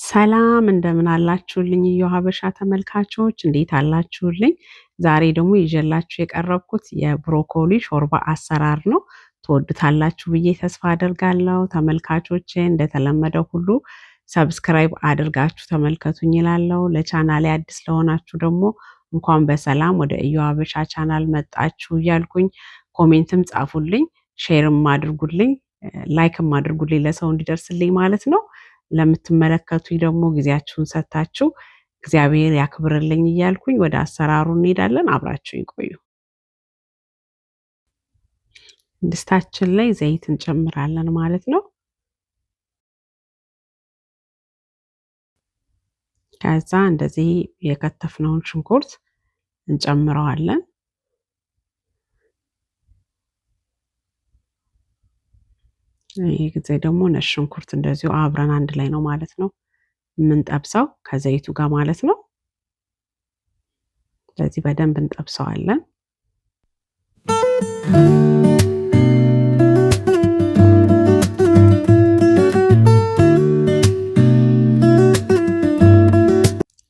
ሰላም እንደምን አላችሁልኝ የሀበሻ ተመልካቾች እንዴት አላችሁልኝ? ዛሬ ደግሞ ይዤላችሁ የቀረብኩት የብሮኮሊ ሾርባ አሰራር ነው። ትወዱታላችሁ ብዬ ተስፋ አደርጋለሁ። ተመልካቾቼ እንደተለመደው ሁሉ ሰብስክራይብ አድርጋችሁ ተመልከቱኝ እላለሁ። ለቻናሌ አዲስ ለሆናችሁ ደግሞ እንኳን በሰላም ወደ ሀበሻ ቻናል መጣችሁ እያልኩኝ ኮሜንትም ጻፉልኝ፣ ሼርም አድርጉልኝ፣ ላይክም አድርጉልኝ ለሰው እንዲደርስልኝ ማለት ነው። ለምትመለከቱኝ ደግሞ ጊዜያችሁን ሰጥታችሁ እግዚአብሔር ያክብርልኝ እያልኩኝ ወደ አሰራሩ እንሄዳለን። አብራችሁኝ ቆዩ። ድስታችን ላይ ዘይት እንጨምራለን ማለት ነው። ከዛ እንደዚህ የከተፍነውን ሽንኩርት እንጨምረዋለን። ይህ ጊዜ ደግሞ ነጭ ሽንኩርት እንደዚሁ አብረን አንድ ላይ ነው ማለት ነው የምንጠብሰው ከዘይቱ ጋር ማለት ነው። ስለዚህ በደንብ እንጠብሰዋለን።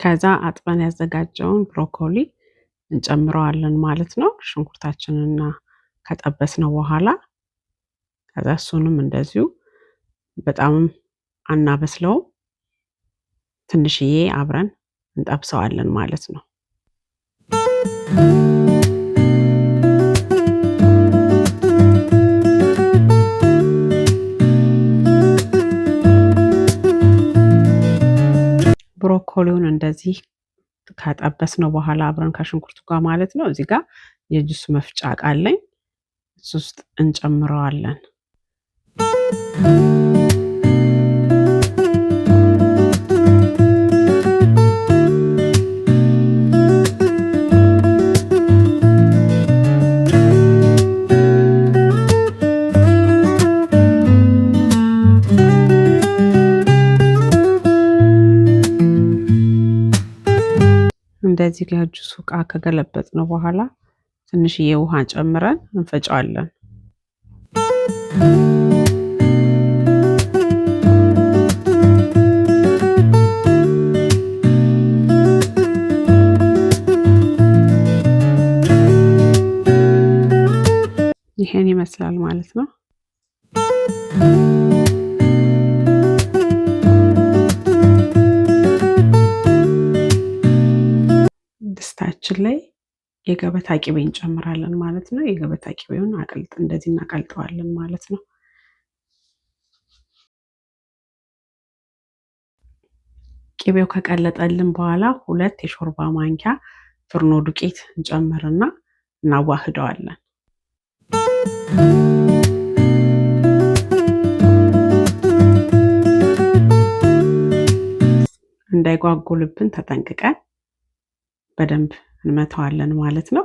ከዛ አጥበን ያዘጋጀውን ብሮኮሊ እንጨምረዋለን ማለት ነው። ሽንኩርታችንና ከጠበስነው በኋላ ከዛ እሱንም እንደዚሁ በጣም አናበስለውም፣ ትንሽዬ አብረን እንጠብሰዋለን ማለት ነው። ብሮኮሊውን እንደዚህ ከጠበስነው በኋላ አብረን ከሽንኩርቱ ጋር ማለት ነው እዚህ ጋር የጁስ መፍጫ ዕቃ አለኝ፣ እሱ ውስጥ እንጨምረዋለን። እንደዚህ የጁስ ዕቃ ከገለበጥነው በኋላ ትንሽዬ ውሃ ጨምረን እንፈጫዋለን። ይሄን ይመስላል ማለት ነው። ድስታችን ላይ የገበታ ቅቤ እንጨምራለን ማለት ነው። የገበታ ቅቤውን እንደዚህ እናቀልጠዋለን ማለት ነው። ቅቤው ከቀለጠልን በኋላ 2 የሾርባ ማንኪያ ፍርኖ ዱቄት እንጨምርና እናዋህደዋለን። እንዳይጓጉልብን ተጠንቅቀን በደንብ እንመታዋለን ማለት ነው።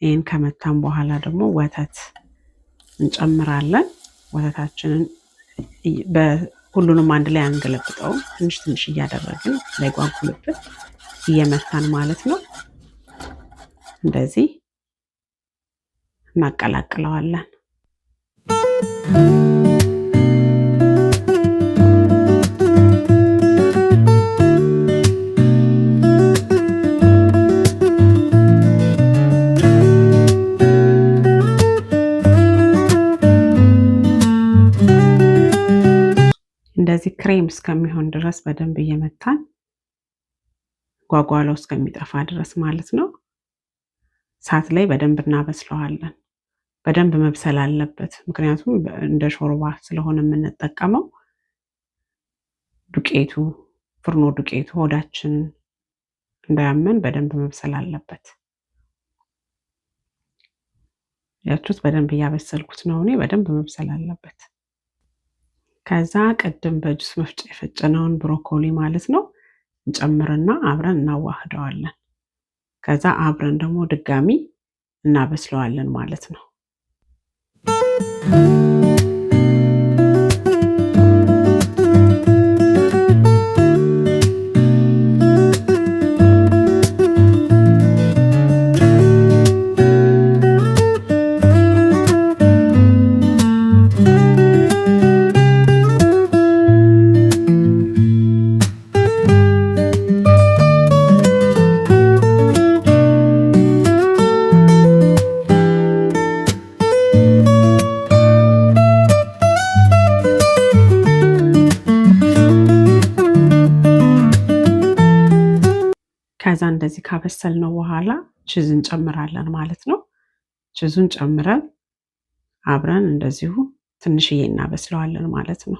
ይሄን ከመታን በኋላ ደግሞ ወተት እንጨምራለን። ወተታችንን ሁሉንም አንድ ላይ አንገለብጠው፣ ትንሽ ትንሽ እያደረግን እንዳይጓጉልብን እየመታን ማለት ነው። እንደዚህ እናቀላቅለዋለን። እንደዚህ ክሬም እስከሚሆን ድረስ በደንብ እየመታን ጓጓላው እስከሚጠፋ ድረስ ማለት ነው እሳት ላይ በደንብ እናበስለዋለን። በደንብ መብሰል አለበት፣ ምክንያቱም እንደ ሾርባ ስለሆነ የምንጠቀመው ዱቄቱ ፍርኖ ዱቄቱ ሆዳችን እንዳያመን በደንብ መብሰል አለበት። ያችሁት በደንብ እያበሰልኩት ነው እኔ፣ በደንብ መብሰል አለበት። ከዛ ቀደም በጁስ መፍጫ የፈጨነውን ብሮኮሊ ማለት ነው እንጨምርና አብረን እናዋህደዋለን። ከዛ አብረን ደግሞ ድጋሚ እናበስለዋለን ማለት ነው። ከዛ እንደዚህ ካበሰልነው በኋላ ቺዝ እንጨምራለን ማለት ነው። ቺዙን ጨምረን አብረን እንደዚሁ ትንሽዬ እናበስለዋለን ማለት ነው።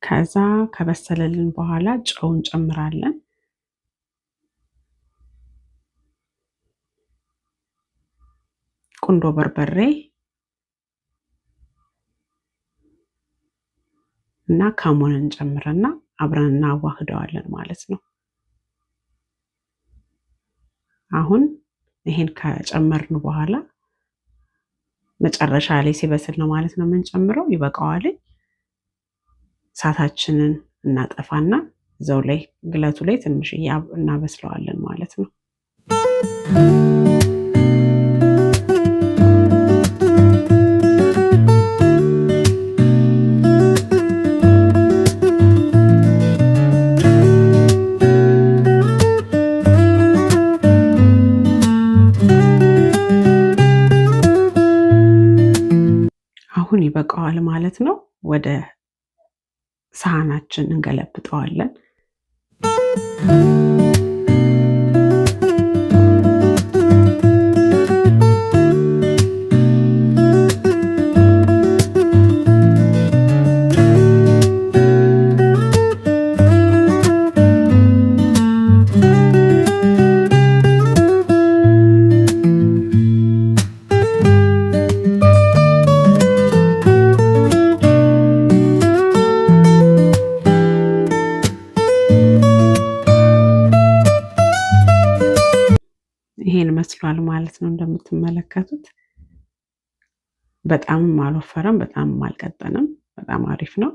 ከዛ ከበሰለልን በኋላ ጨው እንጨምራለን። ቁንዶ በርበሬ እና ካሞን እንጨምርና አብረን እናዋህደዋለን ማለት ነው። አሁን ይሄን ከጨመርን በኋላ መጨረሻ ላይ ሲበስል ነው ማለት ነው የምንጨምረው። ይበቃዋል። እሳታችንን እናጠፋና እዛው ላይ ግለቱ ላይ ትንሽ እናበስለዋለን ማለት ነው። አሁን ይበቃዋል ማለት ነው። ወደ ሳህናችን እንገለብጠዋለን። ይሄን መስሏል ማለት ነው። እንደምትመለከቱት በጣምም አልወፈረም፣ በጣምም አልቀጠንም። በጣም አሪፍ ነው።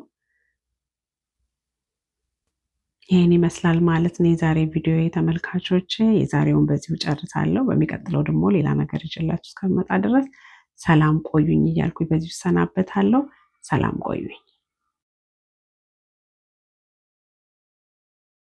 ይሄን ይመስላል ማለት ነው የዛሬ ቪዲዮ ተመልካቾች። የዛሬውን በዚሁ ጨርሳለሁ። በሚቀጥለው ደግሞ ሌላ ነገር ይዤላችሁ እስከመጣ ድረስ ሰላም ቆዩኝ እያልኩኝ በዚሁ ሰናበታለሁ። ሰላም ቆዩኝ።